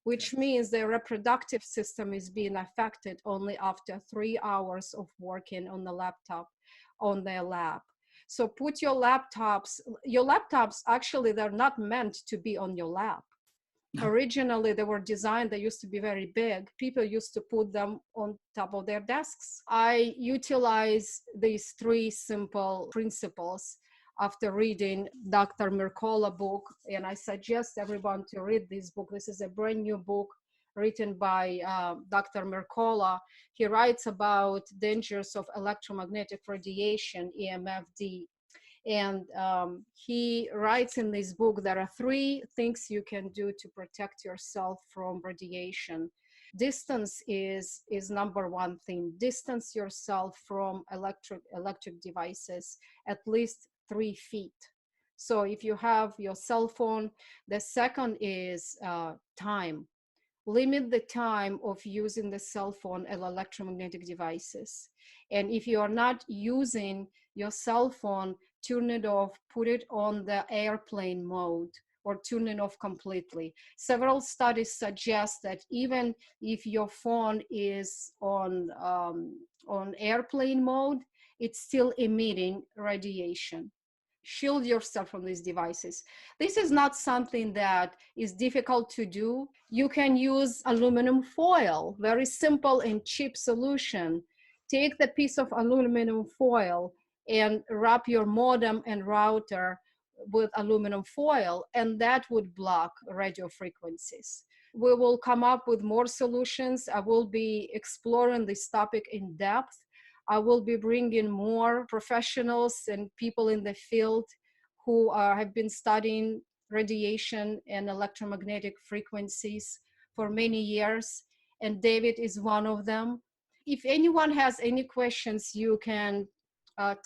which means their reproductive system is being affected only after 3 hours of working on the laptop on their lap. So put your laptops actually, they're not meant to be on your lap. Originally, they were designed, they used to be very big. People used to put them on top of their desks. I utilize these 3 simple principles after reading Dr. Mercola's book, and I suggest everyone to read this book. This is a brand new book written by Dr. Mercola. He writes about dangers of electromagnetic radiation, EMFD. And he writes in this book, there are 3 things you can do to protect yourself from radiation. Distance is number 1 thing. Distance yourself from electric devices at least 3 feet. So if you have your cell phone, the second is time. Limit the time of using the cell phone and electromagnetic devices. And if you are not using your cell phone, turn it off, put it on the airplane mode, or turn it off completely. Several studies suggest that even if your phone is on airplane mode, it's still emitting radiation. Shield yourself from these devices. This is not something that is difficult to do. You can use aluminum foil, very simple and cheap solution. Take the piece of aluminum foil and wrap your modem and router with aluminum foil, and that would block radio frequencies. We will come up with more solutions. I will be exploring this topic in depth. I will be bringing more professionals and people in the field who have been studying radiation and electromagnetic frequencies for many years, and David is one of them. If anyone has any questions, you can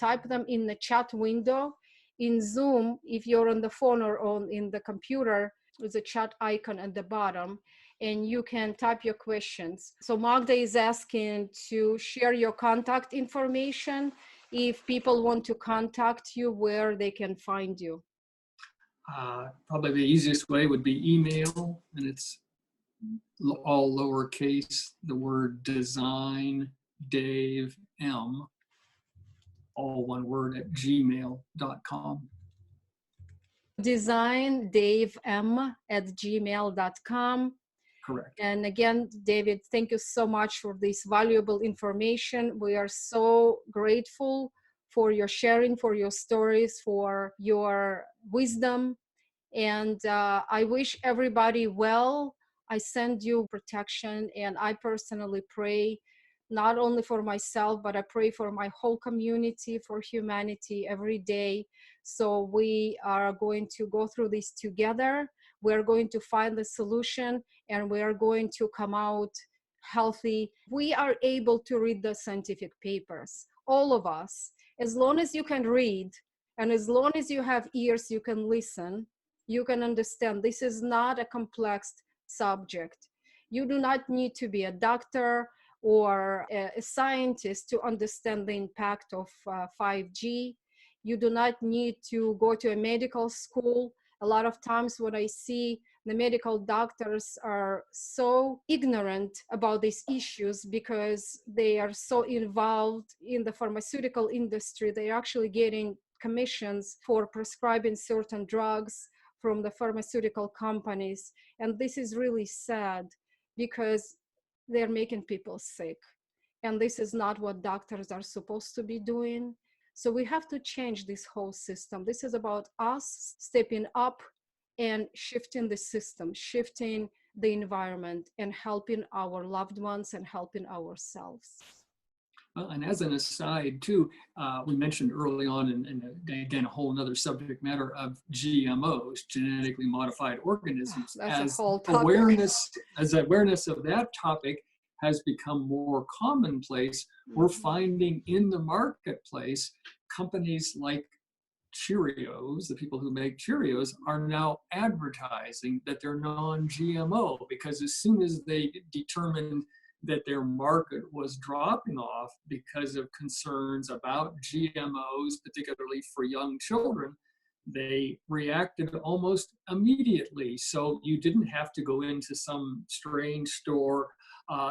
type them in the chat window. In Zoom, if you're on the phone or in the computer, there's a chat icon at the bottom, and you can type your questions. So Magda is asking to share your contact information. If people want to contact you, where they can find you. Probably the easiest way would be email, and it's all lowercase, the word design, Dave M, all one word, at gmail.com. designdavem@gmail.com. Correct. And again, David, thank you so much for this valuable information. We are so grateful for your sharing, for your stories, for your wisdom. And I wish everybody well. I send you protection, and I personally pray not only for myself, but I pray for my whole community, for humanity every day. So we are going to go through this together. We're going to find the solution, and we are going to come out healthy. We are able to read the scientific papers, all of us. As long as you can read, and as long as you have ears, you can listen, you can understand. This is not a complex subject. You do not need to be a doctor or a scientist to understand the impact of 5G. You do not need to go to a medical school. A lot of times when I see the medical doctors are so ignorant about these issues because they are so involved in the pharmaceutical industry, they're actually getting commissions for prescribing certain drugs from the pharmaceutical companies. And this is really sad because they're making people sick. And this is not what doctors are supposed to be doing. So we have to change this whole system. This is about us stepping up and shifting the system, shifting the environment, and helping our loved ones and helping ourselves. Well, and as an aside too, we mentioned early on, and again, a whole another subject matter of GMOs, genetically modified organisms. That's as a whole topic. awareness of that topic has become more commonplace, we're finding in the marketplace companies like Cheerios, the people who make Cheerios, are now advertising that they're non-GMO, because as soon as they determined that their market was dropping off because of concerns about GMOs, particularly for young children, they reacted almost immediately. So you didn't have to go into some strange store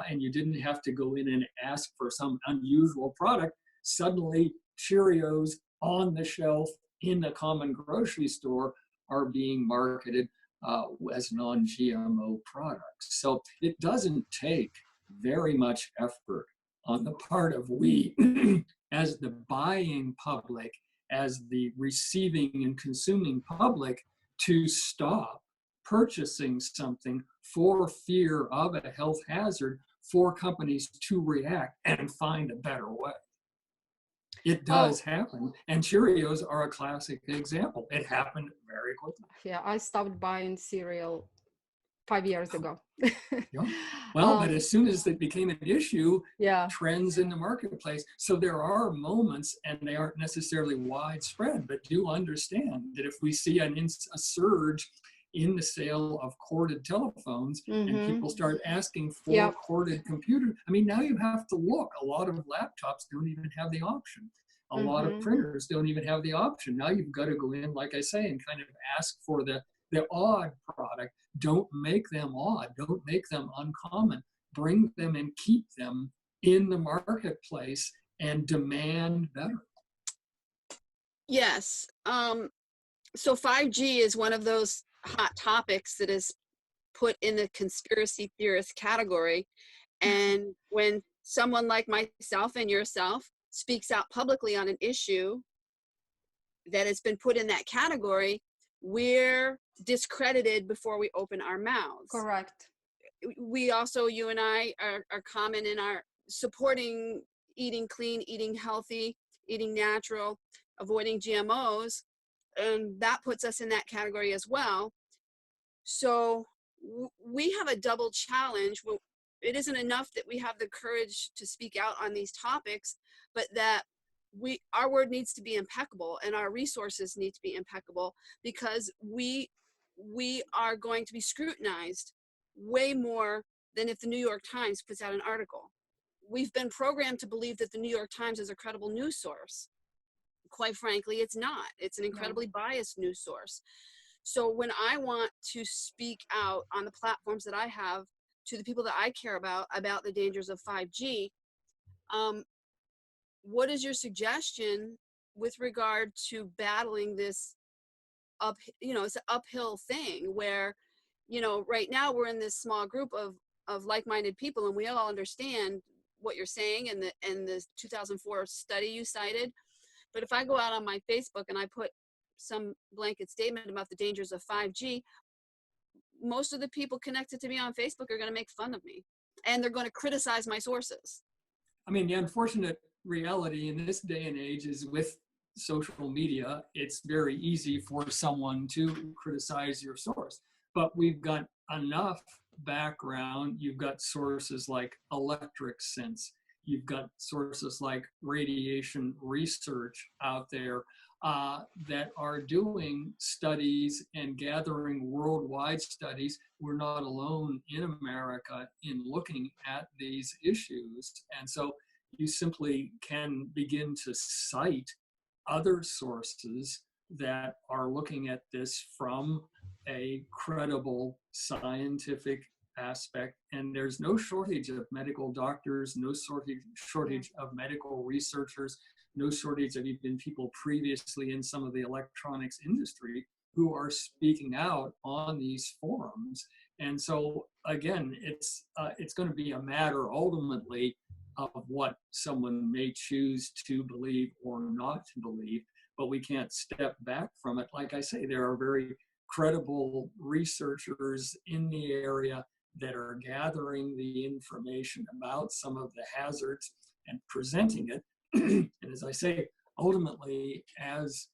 and you didn't have to go in and ask for some unusual product. Suddenly, Cheerios on the shelf in the common grocery store are being marketed as non-GMO products. So it doesn't take very much effort on the part of we as the buying public, as the receiving and consuming public, to stop purchasing something for fear of a health hazard, for companies to react and find a better way. It does happen, and Cheerios are a classic example. It happened very quickly. Yeah, I stopped buying cereal 5 years ago. Yeah. Well, but as soon as it became an issue, yeah, trends in the marketplace. So there are moments, and they aren't necessarily widespread, but do understand that if we see a surge in the sale of corded telephones and people start asking for corded computers, I mean, now you have to look. A lot of laptops don't even have the option. A lot of printers don't even have the option. Now you've got to go in, like I say, and kind of ask for the odd product. Don't make them odd. Don't make them uncommon. Bring them and keep them in the marketplace and demand better. Yes. So 5G is one of those hot topics that is put in the conspiracy theorist category. And when someone like myself and yourself speaks out publicly on an issue that has been put in that category, we're discredited before we open our mouths. correct. We also, you and I, are common in our supporting eating clean, eating healthy, eating natural, avoiding GMOs, and that puts us in that category as well. So we have a double challenge. It isn't enough that we have the courage to speak out on these topics, but that our word needs to be impeccable and our resources need to be impeccable, because we are going to be scrutinized way more than if the New York Times puts out an article. We've been programmed to believe that the New York Times is a credible news source. Quite frankly, it's not. It's an incredibly biased news source. So when I want to speak out on the platforms that I have to the people that I care about the dangers of 5G, what is your suggestion with regard to battling this it's an uphill thing where, right now we're in this small group of like-minded people, and we all understand what you're saying and the 2004 study you cited. But if I go out on my Facebook and I put some blanket statement about the dangers of 5G, most of the people connected to me on Facebook are going to make fun of me, and they're going to criticize my sources. I mean, the unfortunate reality in this day and age is with social media, it's very easy for someone to criticize your source. But we've got enough background. You've got sources like electric sense. You've got sources like radiation research out there that are doing studies and gathering worldwide studies. We're not alone in America in looking at these issues. And so you simply can begin to cite other sources that are looking at this from a credible scientific aspect. And there's no shortage of medical doctors, no shortage of medical researchers, no shortage of even people previously in some of the electronics industry who are speaking out on these forums. And so again, it's going to be a matter ultimately of what someone may choose to believe or not to believe, but we can't step back from it. Like I say, there are very credible researchers in the area that are gathering the information about some of the hazards and presenting it. And as I say, ultimately, as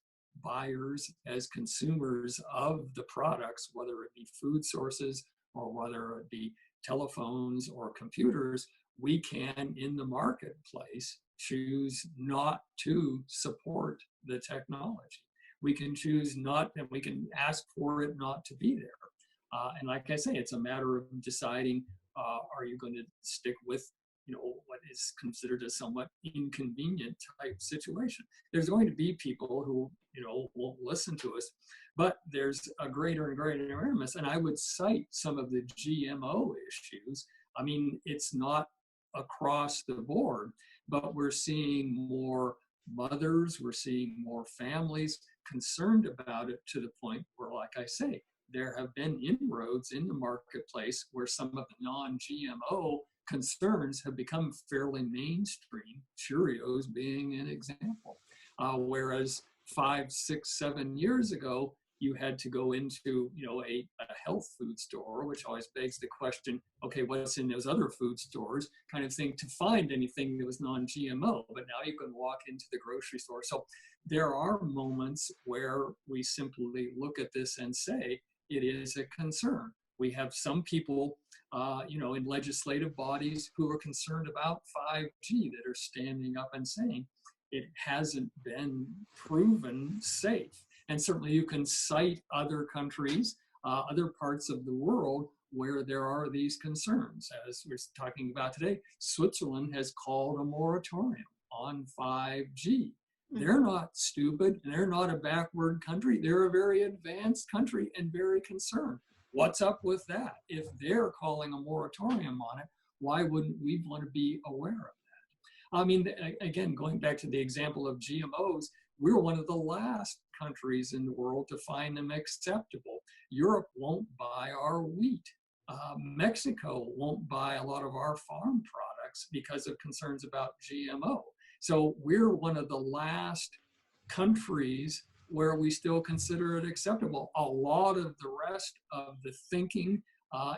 buyers, as consumers of the products, whether it be food sources or whether it be telephones or computers, we can, in the marketplace, choose not to support the technology. We can choose not, and we can ask for it not to be there. And like I say, it's a matter of deciding, are you going to stick with, what is considered a somewhat inconvenient type situation? There's going to be people who, won't listen to us, but there's a greater and greater awareness. And I would cite some of the GMO issues. I mean, it's not across the board, but we're seeing more mothers, we're seeing more families concerned about it, to the point where, like I say, there have been inroads in the marketplace where some of the non-GMO concerns have become fairly mainstream, Cheerios being an example. Whereas 5, 6, 7 years ago, you had to go into, a health food store, which always begs the question, okay, what's in those other food stores kind of thing, to find anything that was non-GMO. But now you can walk into the grocery store. So there are moments where we simply look at this and say, it is a concern. We have some people, in legislative bodies who are concerned about 5G that are standing up and saying it hasn't been proven safe. And certainly you can cite other countries, other parts of the world where there are these concerns. As we're talking about today, Switzerland has called a moratorium on 5G. They're not stupid, and they're not a backward country. They're a very advanced country and very concerned. What's up with that? If they're calling a moratorium on it, why wouldn't we want to be aware of that? I mean, again, going back to the example of GMOs, we're one of the last countries in the world to find them acceptable. Europe won't buy our wheat. Mexico won't buy a lot of our farm products because of concerns about GMO. So we're one of the last countries where we still consider it acceptable. A lot of the rest of the thinking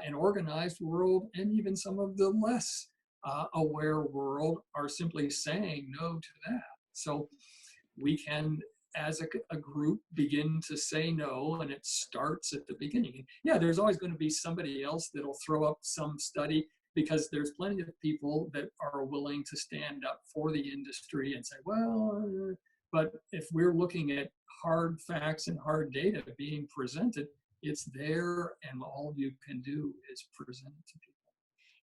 and organized world, and even some of the less aware world, are simply saying no to that. So we can, as a group, begin to say no, and it starts at the beginning. Yeah, there's always going to be somebody else that'll throw up some study, because there's plenty of people that are willing to stand up for the industry and say, well, but if we're looking at hard facts and hard data being presented, it's there, and all you can do is present it to people.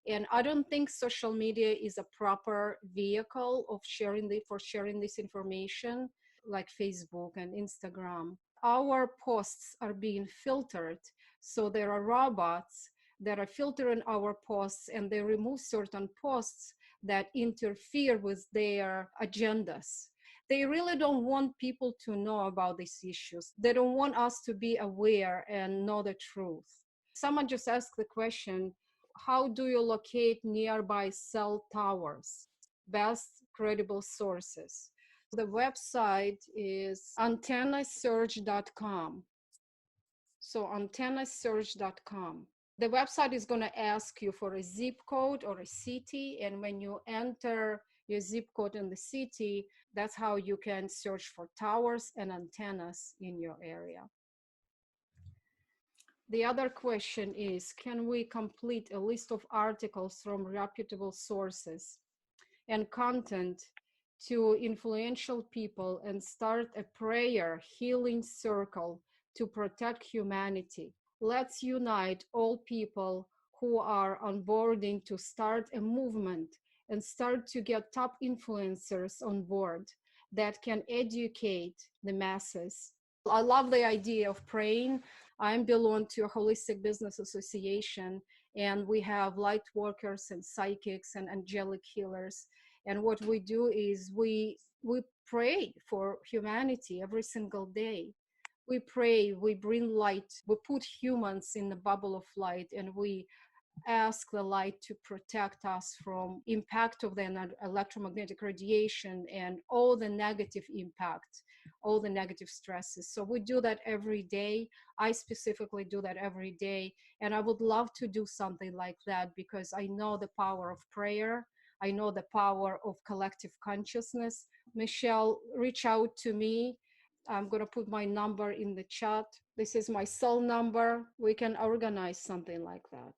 And I don't think social media is a proper vehicle of sharing this information, like Facebook and Instagram. Our posts are being filtered. So there are robots that are filtering our posts, and they remove certain posts that interfere with their agendas. They really don't want people to know about these issues. They don't want us to be aware and know the truth. Someone just asked the question, how do you locate nearby cell towers? Best credible sources. The website is antennasearch.com. So antennasearch.com. The website is going to ask you for a zip code or a city, and when you enter your zip code in the city, that's how you can search for towers and antennas in your area. The other question is, can we complete a list of articles from reputable sources and content to influential people and start a prayer healing circle to protect humanity? Let's unite all people who are onboarding to start a movement and start to get top influencers on board that can educate the masses. I love the idea of praying. I belong to a holistic business association, and we have light workers and psychics and angelic healers. And what we do is we pray for humanity every single day. We pray, we bring light, we put humans in the bubble of light, and we ask the light to protect us from impact of the electromagnetic radiation and all the negative impact, all the negative stresses. So we do that every day. I specifically do that every day. And I would love to do something like that because I know the power of prayer. I know the power of collective consciousness. Michelle, reach out to me. I'm going to put my number in the chat. This is my cell number. We can organize something like that.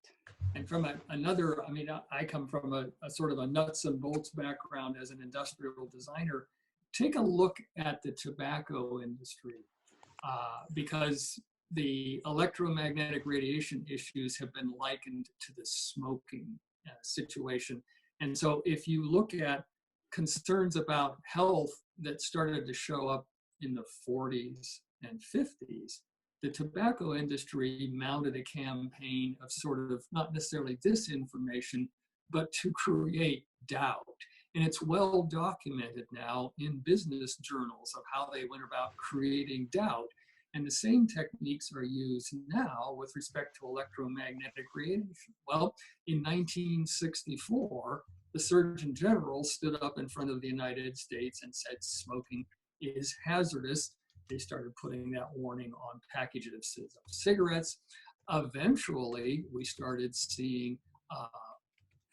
And from another, I mean, I come from a sort of a nuts and bolts background as an industrial designer. Take a look at the tobacco industry because the electromagnetic radiation issues have been likened to the smoking situation. And so if you look at concerns about health that started to show up in the 40s and 50s, the tobacco industry mounted a campaign of sort of not necessarily disinformation, but to create doubt. And it's well documented now in business journals of how they went about creating doubt. And the same techniques are used now with respect to electromagnetic radiation. Well, in 1964, the Surgeon General stood up in front of the United States and said smoking is hazardous. They started putting that warning on packages of cigarettes. Eventually, we started seeing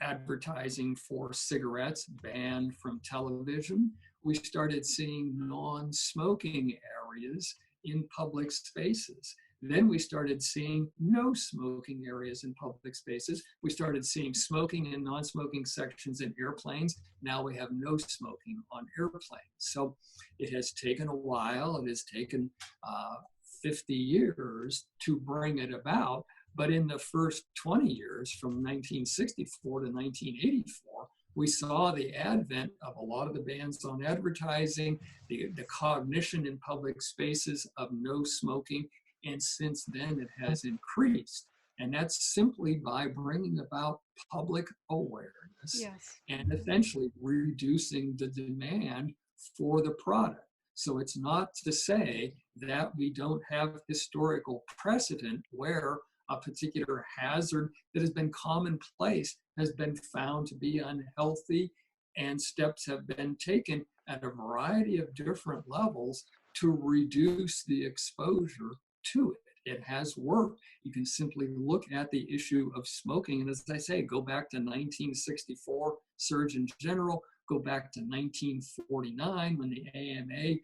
advertising for cigarettes banned from television. We started seeing non-smoking areas in public spaces. Then we started seeing no smoking areas in public spaces. We started seeing smoking and non-smoking sections in airplanes. Now we have no smoking on airplanes. So it has taken a while. It has taken 50 years to bring it about. But in the first 20 years, from 1964 to 1984, we saw the advent of a lot of the bans on advertising, the cognition in public spaces of no smoking. And since then, it has increased. And that's simply by bringing about public awareness and essentially reducing the demand for the product. So it's not to say that we don't have historical precedent where a particular hazard that has been commonplace has been found to be unhealthy, and steps have been taken at a variety of different levels to reduce the exposure to it. It has worked. You can simply look at the issue of smoking. And as I say, go back to 1964, Surgeon General, go back to 1949 when the AMA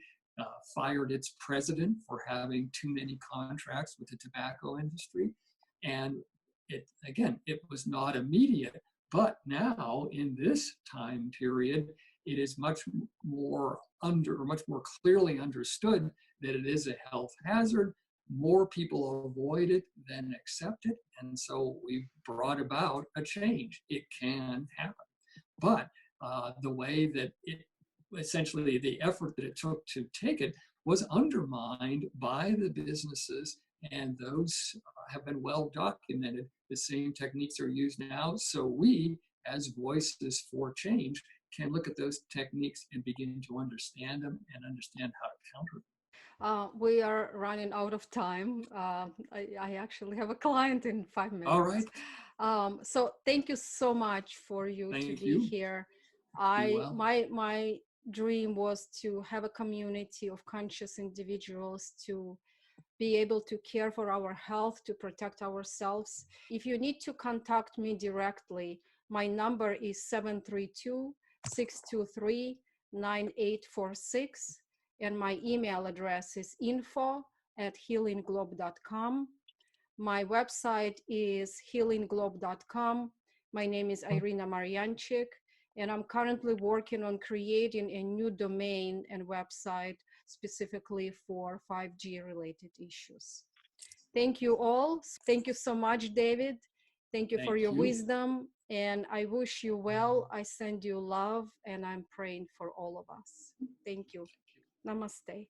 fired its president for having too many contracts with the tobacco industry. And it was not immediate, but now in this time period, it is much more clearly understood that it is a health hazard. More people avoid it than accept it. And so we've brought about a change. It can happen. But the way that essentially the effort that it took to take it was undermined by the businesses, and those have been well documented. The same techniques are used now. So we, as voices for change, can look at those techniques and begin to understand them and understand how to counter them. We are running out of time. I actually have a client in 5 minutes. All right. So thank you so much for you to be here. My dream was to have a community of conscious individuals to be able to care for our health, to protect ourselves. If you need to contact me directly, my number is 732-623-9846, and my email address is info@healingglobe.com. My website is healingglobe.com. My name is Irina Marianchik, and I'm currently working on creating a new domain and website specifically for 5G related issues. Thank you all. Thank you so much, David. Thank you for your wisdom, and I wish you well. I send you love, and I'm praying for all of us. Thank you. Namaste.